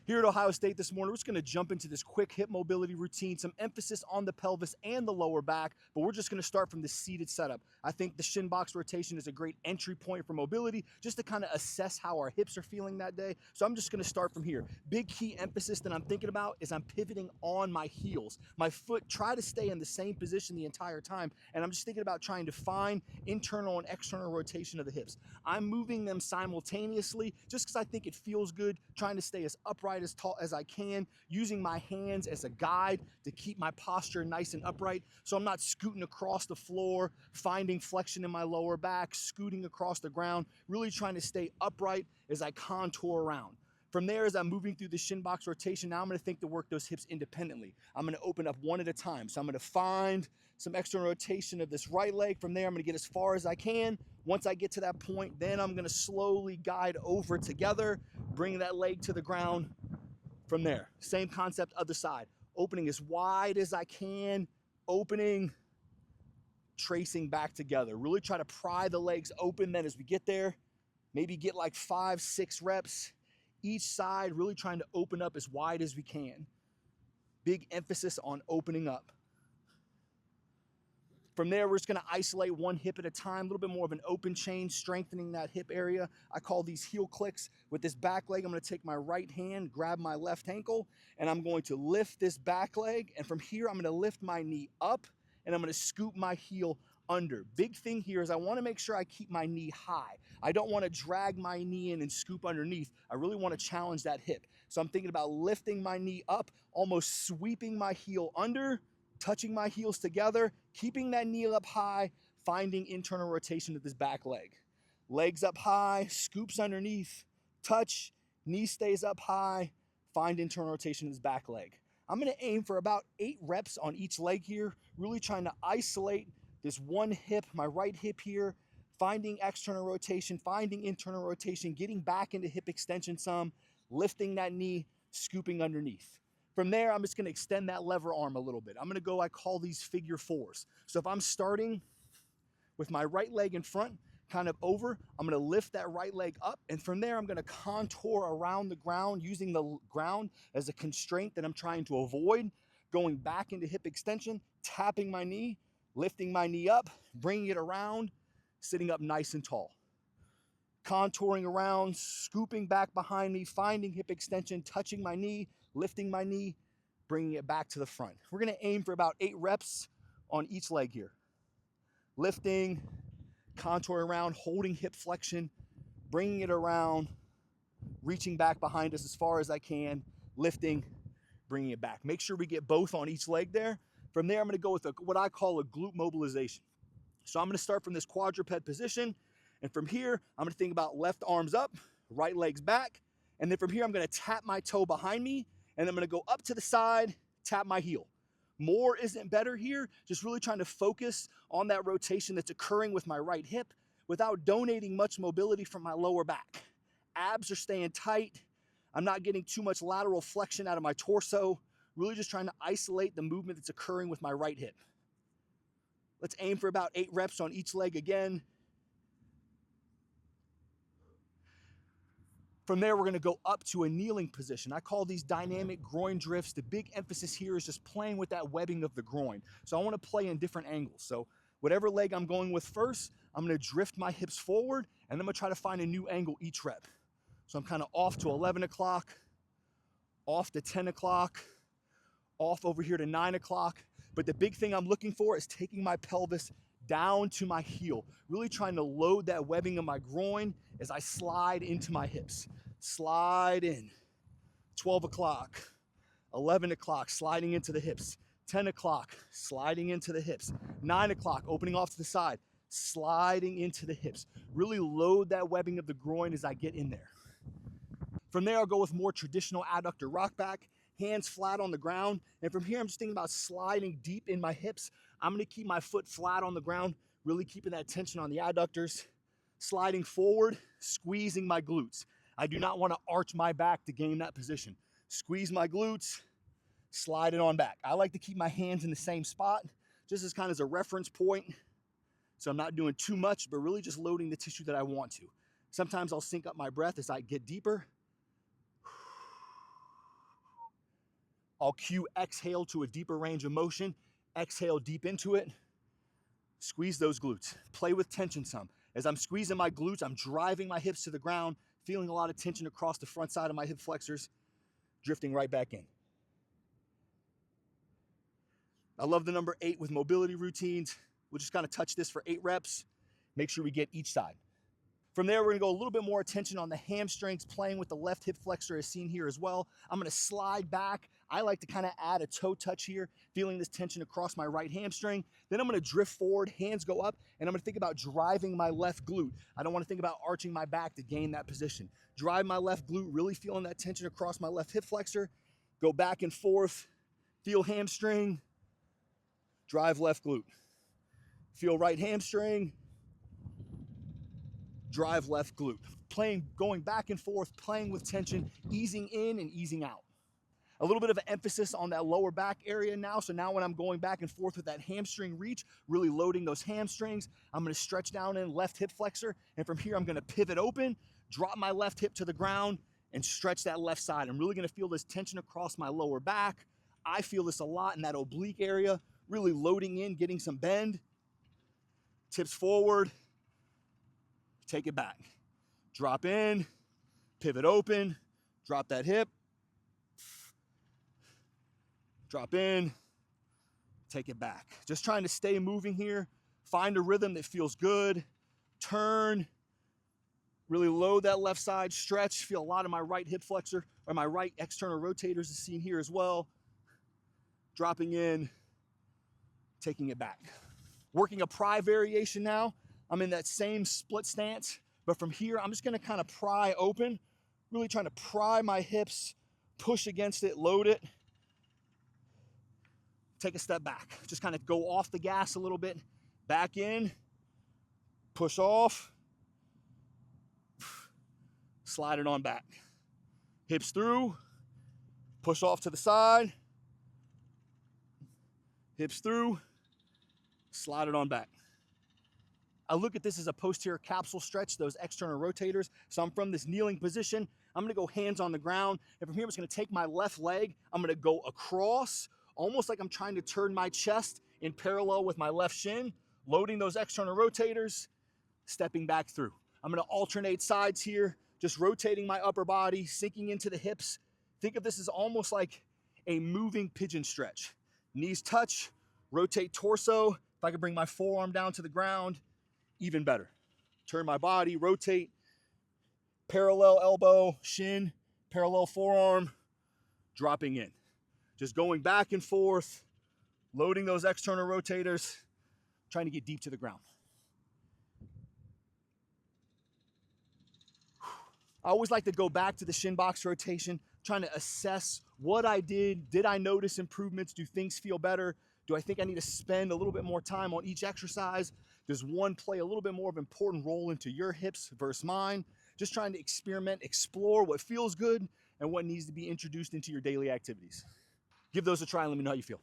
Here at Ohio State this morning, we're just gonna jump into this quick hip mobility routine, some emphasis on the pelvis and the lower back, but we're just gonna start from the seated setup. I think the Shin Box Rotation is a great entry point for mobility, just to kind of assess how our hips are feeling that day. So I'm just gonna start from here. Big key emphasis that I'm thinking about is I'm pivoting on my heels. My foot, try to stay in the same position the entire time, and I'm just thinking about trying to find internal and external rotation of the hips. I'm moving them simultaneously just because I think it feels good, trying to stay as upright as tall as I can, using my hands as a guide to keep my posture nice and upright. So I'm not scooting across the floor, finding flexion in my lower back, scooting across the ground, really trying to stay upright as I contour around. From there, as I'm moving through the Shin Box Rotation, now I'm gonna think to work those hips independently. I'm gonna open up one at a time. So I'm gonna find some external rotation of this right leg. From there, I'm gonna get as far as I can. Once I get to that point, then I'm gonna slowly guide over together, bring that leg to the ground. From there, same concept, other side. Opening as wide as I can, opening, tracing back together. Really try to pry the legs open then as we get there. Maybe get like 5, 6 reps each side, really trying to open up as wide as we can. Big emphasis on opening up. From there, we're just gonna isolate one hip at a time, a little bit more of an open chain, strengthening that hip area. I call these heel clicks. With this back leg, I'm gonna take my right hand, grab my left ankle, and I'm going to lift this back leg. And from here, I'm gonna lift my knee up, and I'm gonna scoop my heel under. Big thing here is I wanna make sure I keep my knee high. I don't wanna drag my knee in and scoop underneath. I really wanna challenge that hip. So I'm thinking about lifting my knee up, almost sweeping my heel under, touching my heels together, keeping that knee up high, finding internal rotation of this back leg. Legs up high, scoops underneath, touch, knee stays up high, find internal rotation of this back leg. I'm gonna aim for about 8 reps on each leg here, really trying to isolate this one hip, my right hip here, finding external rotation, finding internal rotation, getting back into hip extension some, lifting that knee, scooping underneath. From there, I'm just gonna extend that lever arm a little bit. I'm gonna go, I call these figure 4s. So if I'm starting with my right leg in front, kind of over, I'm gonna lift that right leg up, and from there, I'm gonna contour around the ground, using the ground as a constraint that I'm trying to avoid, going back into hip extension, tapping my knee, lifting my knee up, bringing it around, sitting up nice and tall. Contouring around, scooping back behind me, finding hip extension, touching my knee, lifting my knee, bringing it back to the front. We're gonna aim for about 8 reps on each leg here. Lifting, contouring around, holding hip flexion, bringing it around, reaching back behind us as far as I can, lifting, bringing it back. Make sure we get both on each leg there. From there, I'm gonna go with what I call a glute mobilization. So I'm gonna start from this quadruped position, and from here, I'm gonna think about left arms up, right legs back, and then from here, I'm gonna tap my toe behind me, and I'm gonna go up to the side, tap my heel. More isn't better here, just really trying to focus on that rotation that's occurring with my right hip without donating much mobility from my lower back. Abs are staying tight. I'm not getting too much lateral flexion out of my torso, really just trying to isolate the movement that's occurring with my right hip. Let's aim for about 8 reps on each leg again. From there, we're gonna go up to a kneeling position. I call these dynamic groin drifts. The big emphasis here is just playing with that webbing of the groin. So I wanna play in different angles. So whatever leg I'm going with first, I'm gonna drift my hips forward, and I'm gonna try to find a new angle each rep. So I'm kind of off to 11 o'clock, off to 10 o'clock, off over here to 9 o'clock. But the big thing I'm looking for is taking my pelvis down to my heel, really trying to load that webbing of my groin as I slide into my hips. Slide in, 12 o'clock, 11 o'clock, sliding into the hips, 10 o'clock, sliding into the hips, 9 o'clock, opening off to the side, sliding into the hips. Really load that webbing of the groin as I get in there. From there, I'll go with more traditional adductor rock back, hands flat on the ground. And from here, I'm just thinking about sliding deep in my hips. I'm gonna keep my foot flat on the ground, really keeping that tension on the adductors, sliding forward, squeezing my glutes. I do not wanna arch my back to gain that position. Squeeze my glutes, slide it on back. I like to keep my hands in the same spot, just as kind of as a reference point. So I'm not doing too much, but really just loading the tissue that I want to. Sometimes I'll sync up my breath as I get deeper. I'll cue exhale to a deeper range of motion. Exhale deep into it. Squeeze those glutes. Play with tension some. As I'm squeezing my glutes, I'm driving my hips to the ground, feeling a lot of tension across the front side of my hip flexors, drifting right back in. I love the number 8 with mobility routines. We'll just kind of touch this for 8 reps. Make sure we get each side. From there, we're gonna go a little bit more attention on the hamstrings, playing with the left hip flexor as seen here as well. I'm gonna slide back. I like to kind of add a toe touch here, feeling this tension across my right hamstring. Then I'm gonna drift forward, hands go up, and I'm gonna think about driving my left glute. I don't wanna think about arching my back to gain that position. Drive my left glute, really feeling that tension across my left hip flexor. Go back and forth, feel hamstring, drive left glute. Feel right hamstring, drive left glute. Going back and forth, playing with tension, easing in and easing out. A little bit of an emphasis on that lower back area now. So now when I'm going back and forth with that hamstring reach, really loading those hamstrings, I'm gonna stretch down in left hip flexor. And from here, I'm gonna pivot open, drop my left hip to the ground and stretch that left side. I'm really gonna feel this tension across my lower back. I feel this a lot in that oblique area, really loading in, getting some bend. Tips forward, take it back. Drop in, pivot open, drop that hip, drop in, take it back. Just trying to stay moving here. Find a rhythm that feels good. Turn, really load that left side, stretch. Feel a lot of my right hip flexor or my right external rotators is seen here as well. Dropping in, taking it back. Working a pry variation now. I'm in that same split stance, but from here, I'm just gonna kind of pry open, really trying to pry my hips, push against it, load it. Take a step back. Just kind of go off the gas a little bit, back in, push off, slide it on back. Hips through, push off to the side, hips through, slide it on back. I look at this as a posterior capsule stretch, those external rotators. So I'm from this kneeling position. I'm gonna go hands on the ground. And from here, I'm just gonna take my left leg. I'm gonna go across, almost like I'm trying to turn my chest in parallel with my left shin, loading those external rotators, stepping back through. I'm gonna alternate sides here, just rotating my upper body, sinking into the hips. Think of this as almost like a moving pigeon stretch. Knees touch, rotate torso. If I could bring my forearm down to the ground, even better. Turn my body, rotate, parallel elbow, shin, parallel forearm, dropping in. Just going back and forth, loading those external rotators, trying to get deep to the ground. I always like to go back to the shin box rotation, trying to assess what I did. Did I notice improvements? Do things feel better? Do I think I need to spend a little bit more time on each exercise? Does one play a little bit more of an important role into your hips versus mine? Just trying to experiment, explore what feels good and what needs to be introduced into your daily activities. Give those a try and let me know how you feel.